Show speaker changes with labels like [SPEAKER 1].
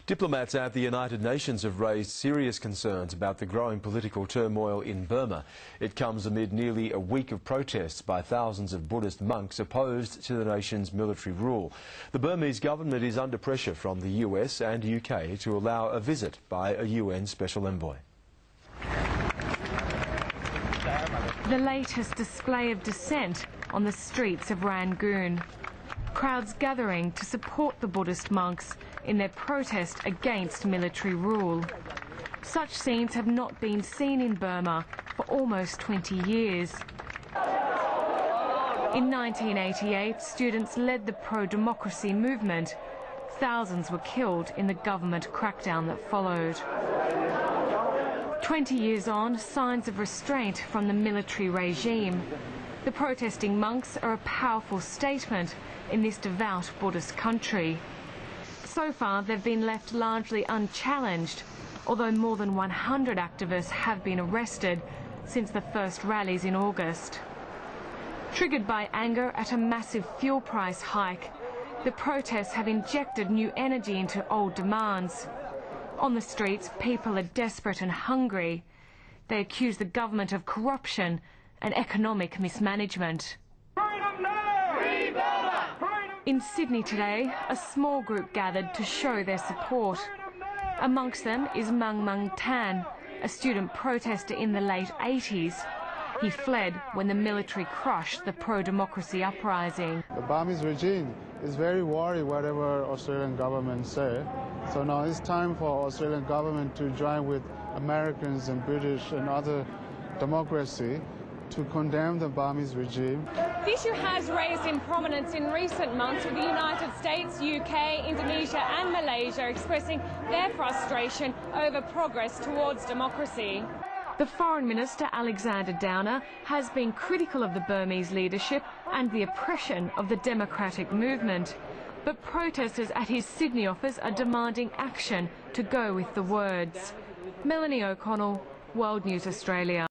[SPEAKER 1] Diplomats at the United Nations have raised serious concerns about the growing political turmoil in Burma. It comes amid nearly a week of protests by thousands of Buddhist monks opposed to the nation's military rule. The Burmese government is under pressure from the US and UK to allow a visit by a UN special envoy.
[SPEAKER 2] The latest display of dissent on the streets of Rangoon. Crowds gathering to support the Buddhist monks in their protest against military rule. Such scenes have not been seen in Burma for almost 20 years. In 1988, students led the pro-democracy movement. Thousands were killed in the government crackdown that followed. 20 years on, signs of restraint from the military regime. The protesting monks are a powerful statement in this devout Buddhist country. So far, they've been left largely unchallenged, although more than 100 activists have been arrested since the first rallies in August. Triggered by anger at a massive fuel price hike, the protests have injected new energy into old demands. On the streets, people are desperate and hungry. They accuse the government of corruption and economic mismanagement. In Sydney today, a small group gathered to show their support. Amongst them is Mang Tan, a student protester in the late 80s. He fled when the military crushed the pro-democracy uprising.
[SPEAKER 3] The Burmese regime is very worried whatever Australian government say. So now it's time for Australian government to join with Americans and British and other democracy to condemn the Burmese regime.
[SPEAKER 4] The issue has raised in prominence in recent months, with the United States, UK, Indonesia and Malaysia expressing their frustration over progress towards democracy.
[SPEAKER 2] The Foreign Minister, Alexander Downer, has been critical of the Burmese leadership and the oppression of the democratic movement. But protesters at his Sydney office are demanding action to go with the words. Melanie O'Connell, World News Australia.